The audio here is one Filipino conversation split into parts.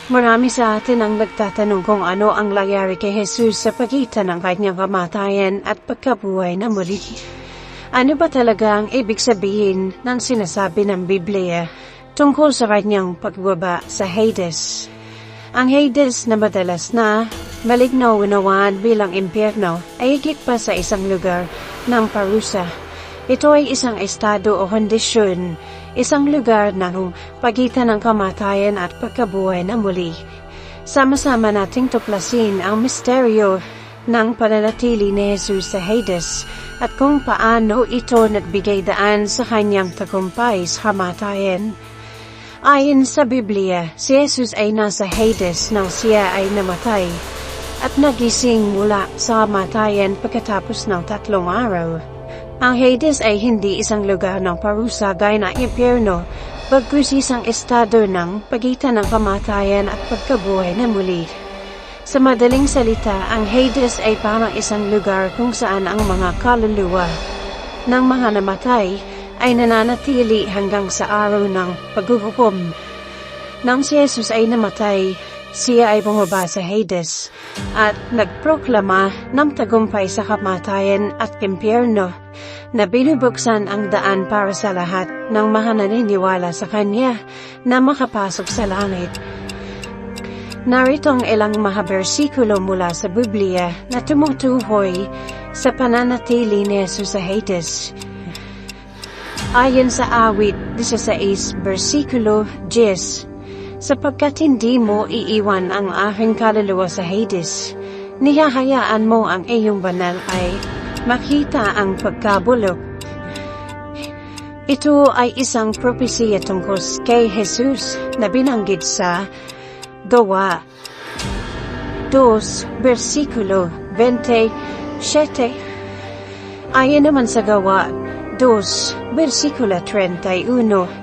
Marami sa atin ang nagtatanong kung ano ang nangyari kay Jesus sa pagitan ng kanyang kamatayan at pagkabuhay na muli. Ano ba talaga ang ibig sabihin ng sinasabi ng Biblia tungkol sa kanyang pagbaba sa Hades? Ang Hades na madalas na maligno unawaan bilang impyerno ay higit pa sa isang lugar ng parusa. Ito ay isang estado o kondisyon, isang lugar ng pagitan ng kamatayan at pagkabuhay na muli. Sama-sama nating tuklasin ang misteryo ng pananatili ni Jesus sa Hades at kung paano ito nagbigay daan sa kanyang tagumpay sa kamatayan. Ayon sa Biblia, si Jesus ay nasa Hades nang siya ay namatay at nagising mula sa kamatayan pagkatapos ng 3 araw. Ang Hades ay hindi isang lugar ng parusa gaya ng impyerno, bagkus isang estado ng pagitan ng kamatayan at pagkabuhay na muli. Sa madaling salita, ang Hades ay parang isang lugar kung saan ang mga kaluluwa ng mga namatay ay nananatili hanggang sa araw ng paghuhukom. Nang si Jesus ay namatay, siya ay bumaba sa Hades at nagproklama ng tagumpay sa kamatayan at impyerno na binubuksan ang daan para sa lahat ng mga naniniwala sa kanya na makapasok sa langit. Narito ang ilang mga bersikulo mula sa Biblia na tumutuhoy sa pananatili ni Jesus sa Hades. Ayon sa Awit 16, bersikulo 10, sapagkat hindi mo iiwan ang aking kaluluwa sa Hades, nihahayaan mo ang iyong banal ay makita ang pagkabulok. Ito ay isang propesiya tungkol kay Jesus na binanggit sa Gawa 2, bersikulo 27. Ayon naman sa Gawa 2, bersikulo 31,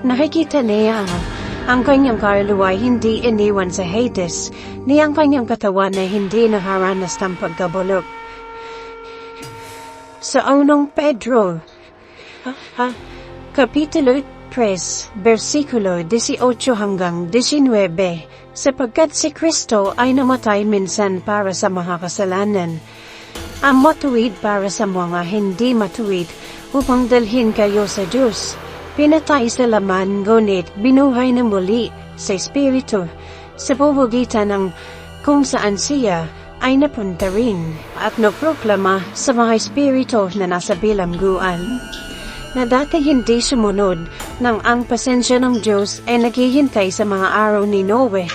nakikita niya ang kanyang kaluluwa hindi iniwan sa Hades, ni ang kanyang katawan na hindi nakaranas ng pagkabulok. Sa unang Pedro, Kapitulo 3, bersikulo 18 hanggang 19, sapagkat si Kristo ay namatay minsan para sa mga kasalanan, ang matuwid para sa mga hindi matuwid, upang dalhin kayo sa Diyos. Pinatay sa laman, ngunit binuhay na muli sa Espiritu, sa pamamagitan ng kung saan siya ay napunta rin at naproklama sa mga espiritu na nasa bilangguan na dati hindi sumunod nang ang pasensya ng Diyos ay naghihintay sa mga araw ni Noe.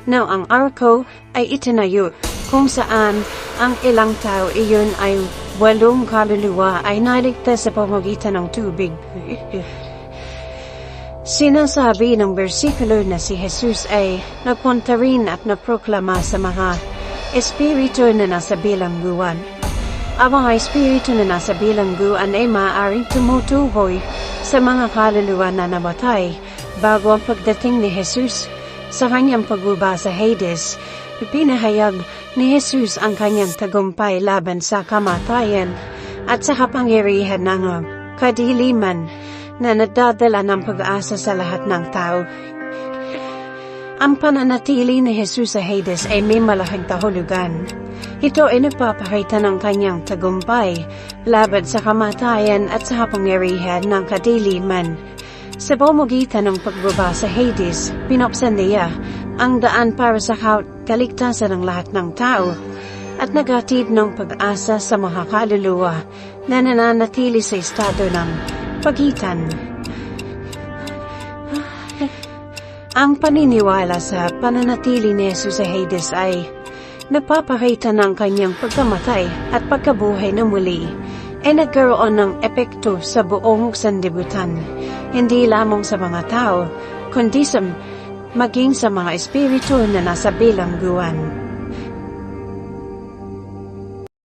Now ang arko ay itinayo kung saan ang ilang tao iyon ay 8 kaluluwa ay naligtas sa pamamagitan ng tubig. Sinasabi ng bersikulo na si Jesus ay nagpunta rin at naproklama sa mga espiritu na nasa bilangguan. Ang mga espiritu na nasa bilangguan ay maaaring tumutuhoy sa mga kaluluwa na namatay bago ang pagdating ni Jesus. Sa kanyang pagbaba sa Hades, ipinahayag ni Jesus ang kanyang tagumpay laban sa kamatayan at sa kapangyarihan ng kadiliman na nadadala ng pag-asa sa lahat ng tao. Ang pananatili ni Jesus sa Hades ay may malaking kahulugan. Ito ay nagpapakita ng kanyang tagumpay laban sa kamatayan at sa kapangyarihan ng kadiliman. Sa pamamagitan ng pagbaba sa Hades, pinuksan niya ang daan para sa kaligtasan ng lahat ng tao at naghatid ng pag-asa sa mga kaluluwa na nananatili sa estado ng pagitan. Ang paniniwala sa pananatili ni Jesus sa Hades ay nagpapakita ng kanyang pagkamatay at pagkabuhay na muli ay nagkaroon ng epekto sa buong sanlibutan, hindi lamang sa mga tao, kundi maging sa mga espiritu na nasa bilangguan.